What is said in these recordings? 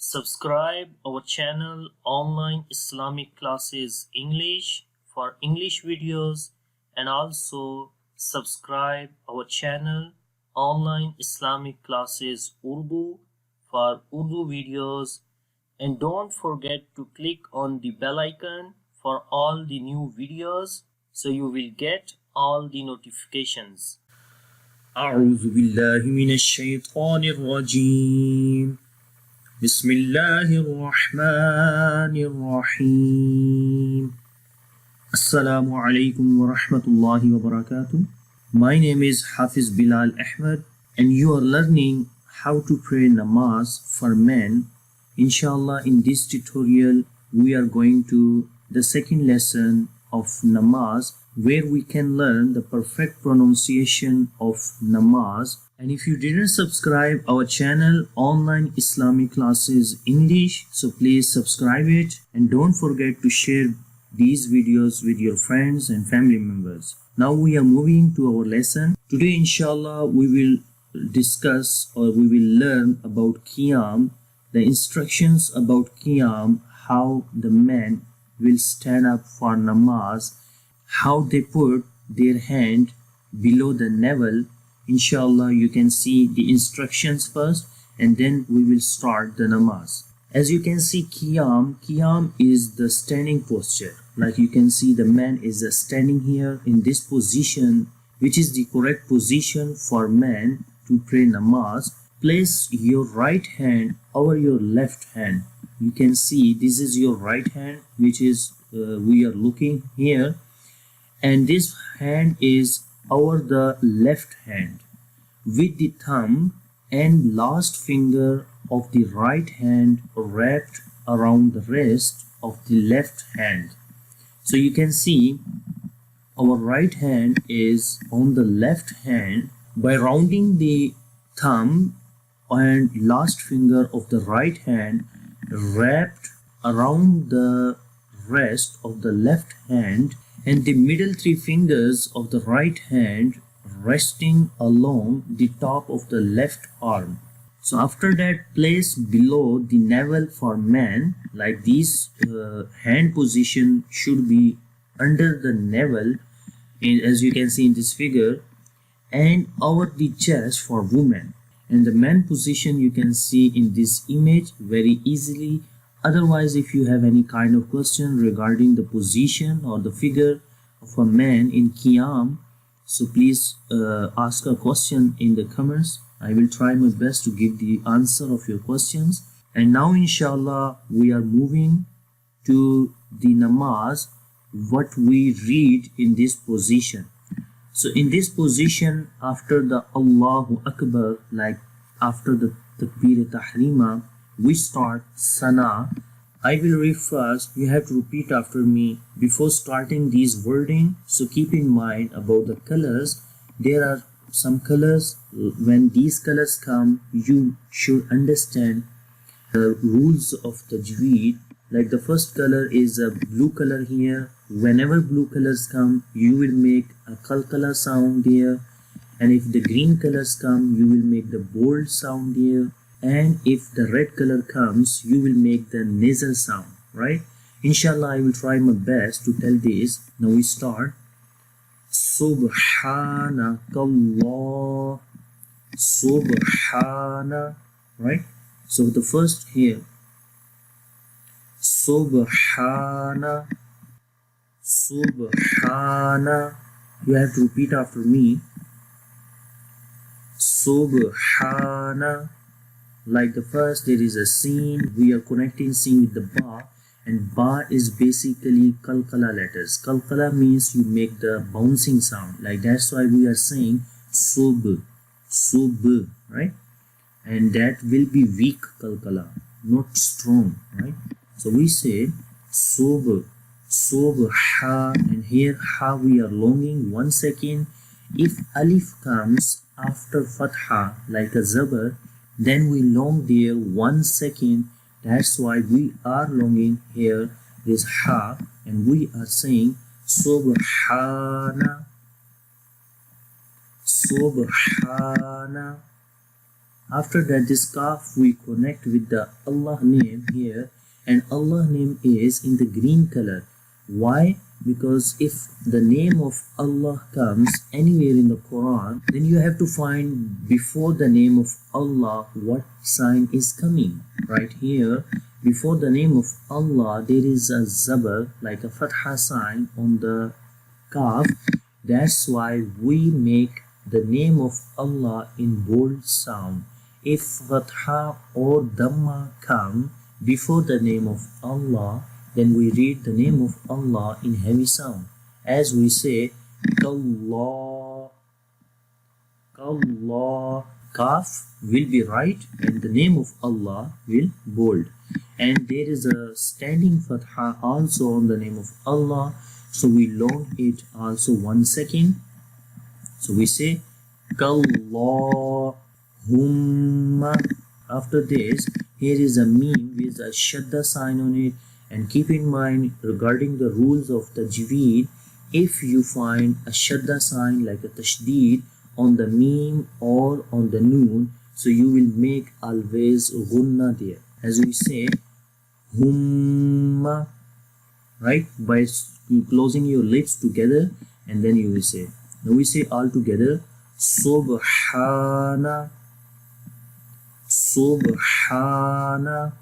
Subscribe our channel Online Islamic Classes English for English videos, and also subscribe our channel Online Islamic Classes Urdu for Urdu videos, and don't forget to click on the bell icon for all the new videos so you will get all the notifications. أعوذ بالله من الشيطان الرجيم بسم الله الرحمن الرحيم Assalamu alaikum wa rahmatullahi wa barakatuh. My name is Hafiz Bilal Ahmed and you are learning how to pray namaz for men. Inshallah, in this tutorial we are going to the second lesson of namaz, where we can learn the perfect pronunciation of namaz. And if you didn't subscribe our channel Online Islamic Classes English, so please subscribe it and don't forget to share these videos with your friends and family members. Now we are moving to our lesson. Today inshallah we will discuss, or we will learn about Qiyam, the instructions about Qiyam, how the men will stand up for namaz, how they put their hand below the navel. Inshallah, you can see the instructions first and then we will start the namaz. As you can see, Qiyam is the standing posture. Like you can see, the man is standing here in this position, which is the correct position for man to pray namaz. Place your right hand over your left hand. You can see this is your right hand, which is we are looking here, and this hand is over the left hand, with the thumb and last finger of the right hand wrapped around the wrist of the left hand. So you can see our right hand is on the left hand. By rounding the thumb and last finger of the right hand wrapped around the wrist of the left hand, and the middle three fingers of the right hand resting along the top of the left arm. So after that, place below the navel for man, like this hand position should be under the navel, as you can see in this figure, and over the chest for women. And the man position you can see in this image very easily. Otherwise, if you have any kind of question regarding the position or the figure of a man in Qiyam, so please ask a question in the comments. I will try my best to give the answer of your questions. And now inshallah we are moving to the namaz, what we read in this position. So in this position, after the Allahu Akbar, like after the Takbir Tahrima, we start Sana. I will read first. You have to repeat after me before starting these wording. So keep in mind about the colors. There are some colors. When these colors come, you should understand the rules of Tajweed. Like the first color is a blue color here. Whenever blue colors come, you will make a kalkala sound there. And if the green colors come, you will make the bold sound here. And if the red color comes, you will make the nasal sound, right? Inshallah, I will try my best to tell this. Now we start. Subhanakallah. Subhana, right? So the first here. Subhana. Subhana. You have to repeat after me. Subhana. Like the first, there is a sin. We are connecting sin with the ba, and ba is basically kalkala letters. Kalkala means you make the bouncing sound. Like that's why we are saying sub, right? And that will be weak kalkala, not strong, right? So we say sub, ha, and here ha we are longing 1 second. If alif comes after fatha like a zabar, then we long there 1 second. That's why we are longing here this ha, and we are saying subhana, subhana. After that, this kaf we connect with the Allah name here, and Allah name is in the green color. Why? Because if the name of Allah comes anywhere in the Quran, then you have to find before the name of Allah what sign is coming. Right here, before the name of Allah, there is a zabar, like a fatha sign on the kaf. That's why we make the name of Allah in bold sound. If fatha or dhamma come before the name of Allah, then we read the name of Allah in heavy sound. As we say, Kallah, Kallah, kaf will be right and the name of Allah will bold. And there is a standing fatha also on the name of Allah, so we long it also 1 second. So we say Kallahumma. After this, here is a meme with a shadda sign on it. And keep in mind, regarding the rules of Tajweed, if you find a shadda sign like a tashdeed on the meme or on the noon, so you will make always gunna there. As we say, humma, right? By closing your lips together, and then you will say. Now we say all together, subhana, subhana,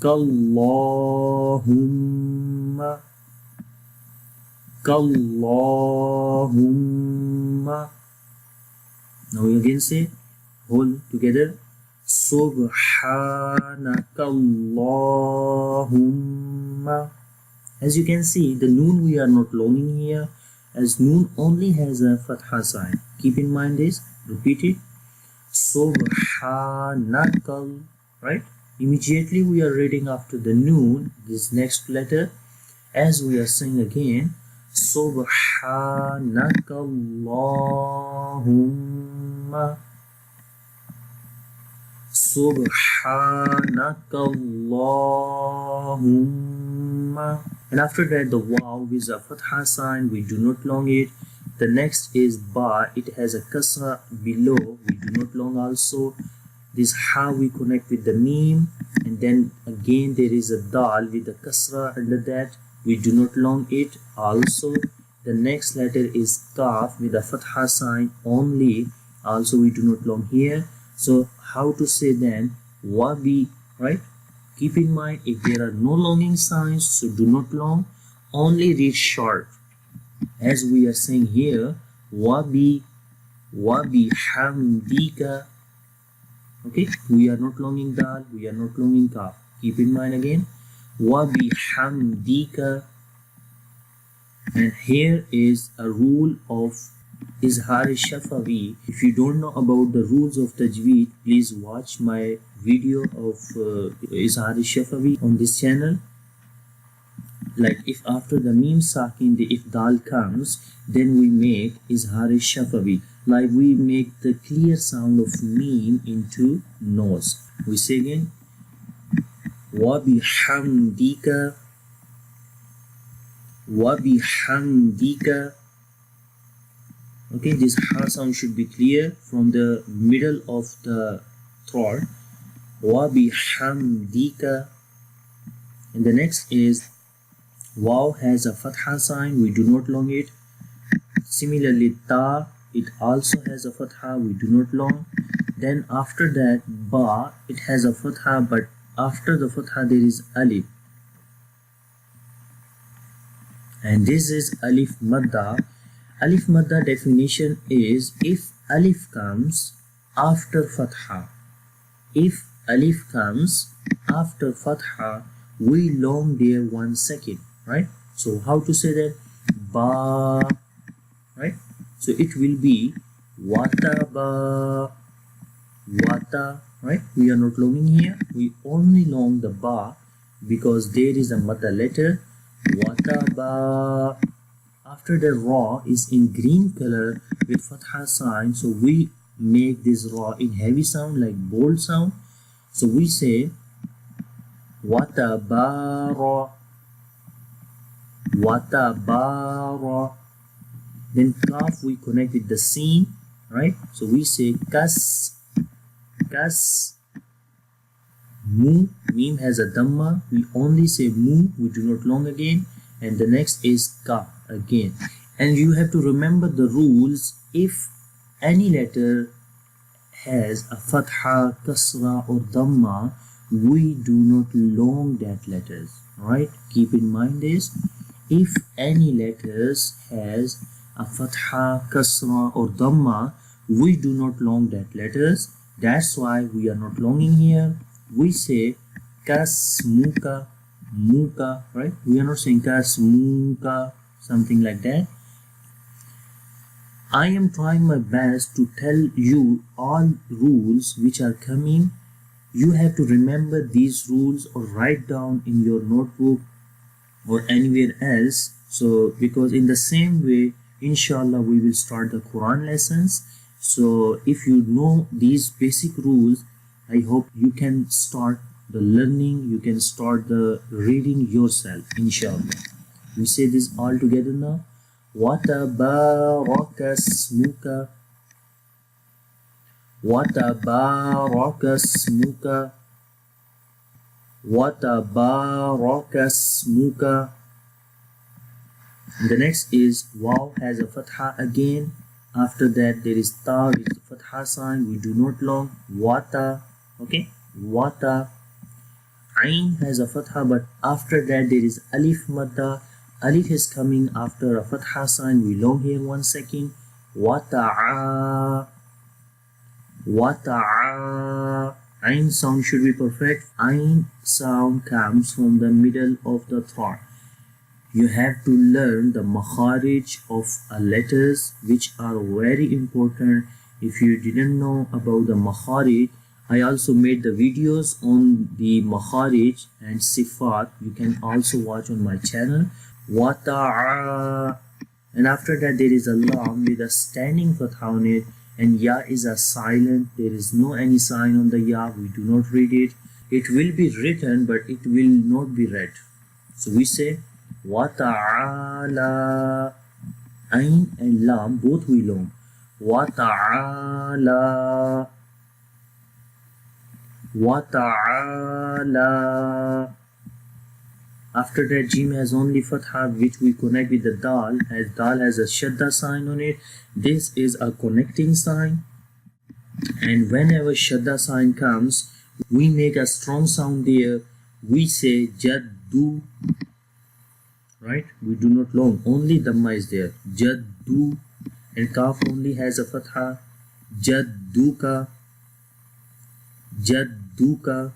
kallahumma, kallahumma. Now we again say whole together, subhanakallahumma. As you can see, the noon we are not longing here, as noon only has a fatha sign. Keep in mind this, repeat it, subhanakal, right? Immediately we are reading after the noon this next letter, as we are saying again, subhanakallahumma, subhanakallahumma. And after that, the waw with a fatha sign, we do not long it. The next is ba, it has a kasra below, we do not long also. This ha we connect with the meme, and then again there is a dal with a kasra under that, we do not long it also. The next letter is kaf with a fatha sign only, also we do not long here. So how to say then wabi, right? Keep in mind, if there are no longing signs, so do not long, only read short. As we are saying here, wabi, wabi hamdika. Okay, we are not longing dal, we are not longing kaf. Keep in mind again, wabi hamdika. And here is a rule of Izhar Shafawi. If you don't know about the rules of Tajweed, please watch my video of Izhar Shafawi on this channel. Like if after the meme sakin, if dal comes, then we make Izhar Shafawi. Like we make the clear sound of meme into nose. We say again, wa bihamdika, wa bihamdika. Okay, this ha sound should be clear from the middle of the throat. Wa bihamdika. And the next is waw has a fatha sign, we do not long it. Similarly, ta, it also has a fatha, we do not long. Then after that, ba, it has a fatha, but after the fatha there is alif. And this is alif madda. Alif madda definition is if alif comes after fatha. If alif comes after fatha, we long there 1 second, right? So how to say that? Ba, right? So it will be wata ba, wata, right? We are not longing here, we only long the ba because there is a madda letter, wata ba. After the ra is in green color with fatha sign, so we make this ra in heavy sound like bold sound. So we say watabara, watabara. Then kaf we connect with the sin, right? So we say kas, kas. Mu, meme has a dhamma. We only say mu, we do not long again. And the next is ka again. And you have to remember the rules. If any letter has a fatha, kasra or dhamma, we do not long that letters. Right? Keep in mind this. If any letters has a fatha, kasra or dhamma, we do not long that letters. That's why we are not longing here. We say kasmuka, muka, right? We are not saying kasmuka, something like that. I am trying my best to tell you all rules which are coming. You have to remember these rules or write down in your notebook or anywhere else. So because in the same way, inshallah, we will start the Quran lessons. So if you know these basic rules, I hope you can start the learning, you can start the reading yourself, inshallah. We say this all together now. وَتَبَارَكَ اسْمُكَ وَتَبَارَكَ اسْمُكَ وَتَبَارَكَ اسْمُكَ. The next is Waw has a fatha again. After that there is Ta with the fatha sign. We do not long. Wata. Okay. Wata. Ain has a fatha, but after that there is Alif madda. Alif is coming after a fatha sign. We long here 1 second. Wata'a. Wata'a. Ain sound should be perfect. Ain sound comes from the middle of the throat. You have to learn the makharij of letters, which are very important. If you didn't know about the makharij, I also made the videos on the makharij and sifat. You can also watch on my channel. Wata'a. And after that there is a lam with a standing fatha on it, and ya is a silent. There is no any sign on the ya. We do not read it. It will be written, but it will not be read. So we say Wata'ala. Ain and lam both we long. Wata'ala. Wata'ala. After that, jim has only fatha, which we connect with the dal, as dal has a shadda sign on it. This is a connecting sign, and whenever shadda sign comes, we make a strong sound there. We say jaddu, right? We do not long, only dhamma is there. Jaddu. And kaf only has a fatha. Jadduka. Jadduka.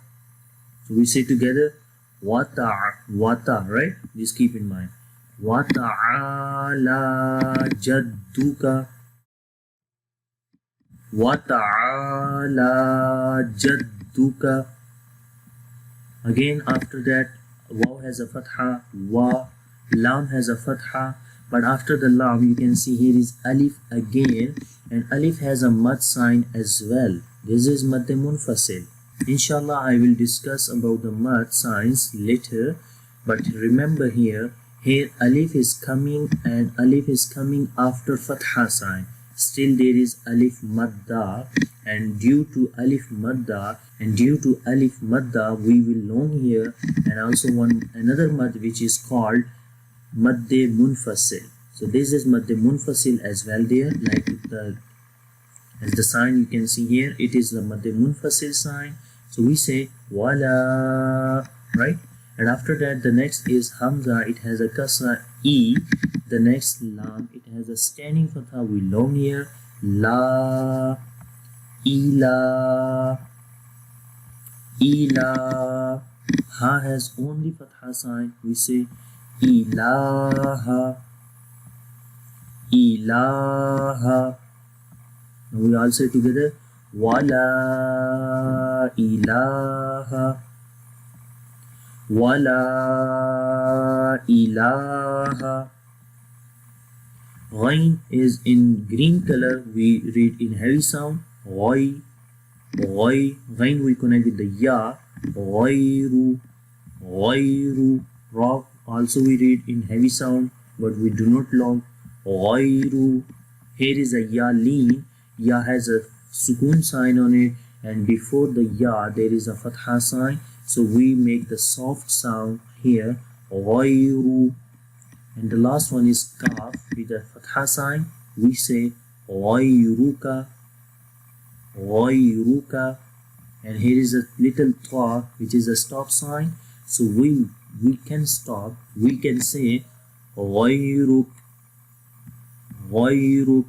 So we say together wata, right? Just keep in mind. Wata'ala jadduka. Wata'ala jadduka. Again, after that, waw has a fatha, wa, lam has a fatha, but after the lam, you can see here is alif again, and alif has a mad sign as well. This is mad munfasil. Inshallah, I will discuss about the mad signs later, but remember here alif is coming, and alif is coming after fatha sign. Still there is alif madda, and due to alif madda we will long here, and also another mad which is called madde munfasil. So this is madde munfasil as well there, like as the sign you can see here, it is the madde munfasil sign. So we say wala, right? And after that the next is hamza, it has a kasra e. The next lam, it has a standing fatha, we long here. La, ila, ila. Ha has only fatha sign, we say ilaha, ilaha. Now we all say together wala ilaha, wala ilaha. Ghain is in green color, we read in heavy sound. Ghai, ghai. Ghain we connect with the ya. Ghairu, ghairu. Ra also we read in heavy sound, but we do not long. Ghairu. Here is a ya lean. Ya has a sukun sign on it, and before the ya there is a fatha sign, so we make the soft sound here, ghayru. And the last one is kaf with a fatha sign, we say ghayruka, ghayruka. And here is a little ta which is a stop sign, so we can stop, we can say ghayruk, ghayruk.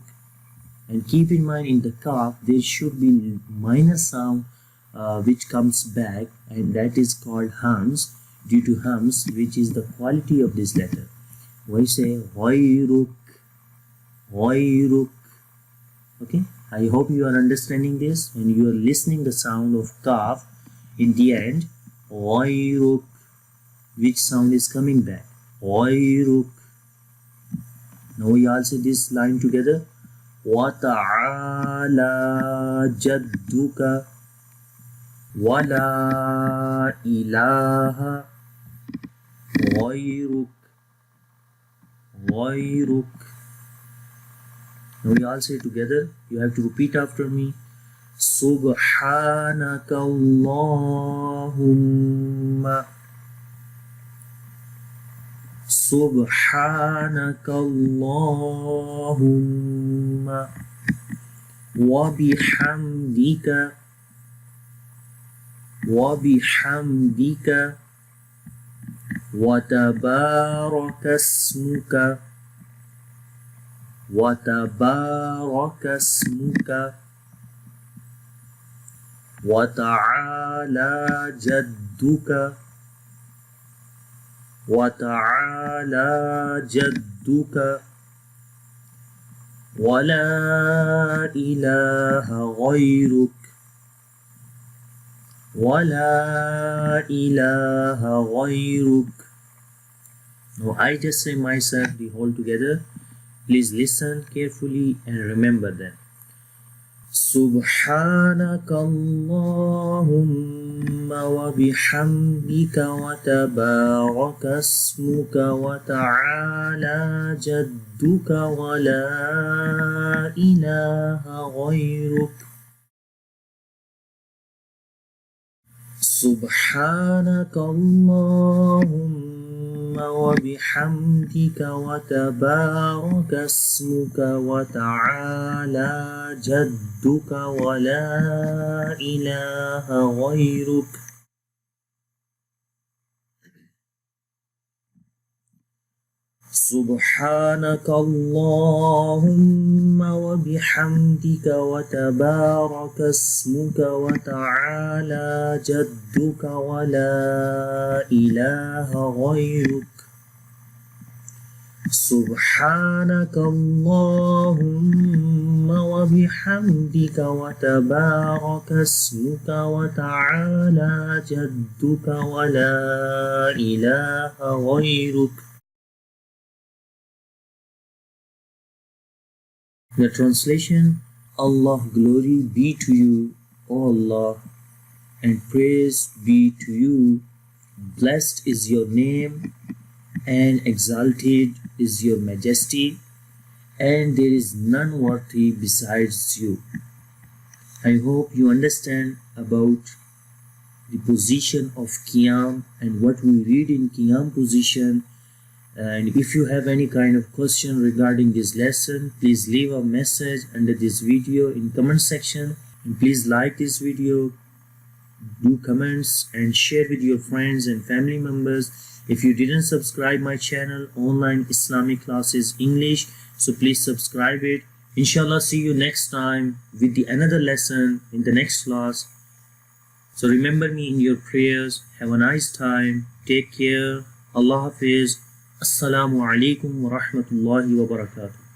And keep in mind, in the kaf there should be minor sound which comes back, and that is called hums, due to hums, which is the quality of this letter. We say ghayruk, ghayruk. Okay, I hope you are understanding this and you are listening the sound of kaf in the end, ghayruk, which sound is coming back, ghayruk. Now we all say this line together, وَتَعَالَى جَدُّكَ وَلَا إِلَهَ غَيْرُكَ, غَيْرُكَ. Now we all say together, you have to repeat after me, سُبْحَانَكَ اللَّهُمَّ, سُبْحَانَكَ اللَّهُمَّ وَبِحَمْدِكَ, وَبِحَمْدِكَ وَتَبَارَكَ اسْمُكَ, وَتَبَارَكَ اسْمُكَ وَتَعَالَى جَدُّكَ, وَتَعَالَى جَدُّكَ وَلَا إِلَهَ غَيْرُكَ, وَلَا إِلَهَ غَيْرُكَ. Now I just say myself the whole together. Please listen carefully and remember them. سبحانك اللهم وبحمدك وتبارك اسمك وتعالى جدك ولا إله غيرك. سبحانك اللهم وبحمدك وتبارك اسمك وتعالى جدك ولا إله غيرك. سبحانك اللهم وبحمدك وتبارك اسمك وتعالى جدك ولا إله غيرك. سبحانك اللهم وبحمدك وتبارك اسمك وتعالى جدك ولا إله غيرك. The translation: Allah, glory be to you, O Allah, and praise be to you. Blessed is your name, and exalted is your majesty, and there is none worthy besides you. I hope you understand about the position of Qiyam and what we read in Qiyam position. And if you have any kind of question regarding this lesson, please leave a message under this video in comment section, and please like this video, do comments and share with your friends and family members. If you didn't subscribe my channel Online Islamic Classes English, so please subscribe it. Inshallah, see you next time with the another lesson in the next class. So remember me in your prayers. Have a nice time. Take care. Allah Hafiz. Assalamu alaikum wa rahmatullahi wa barakatuh.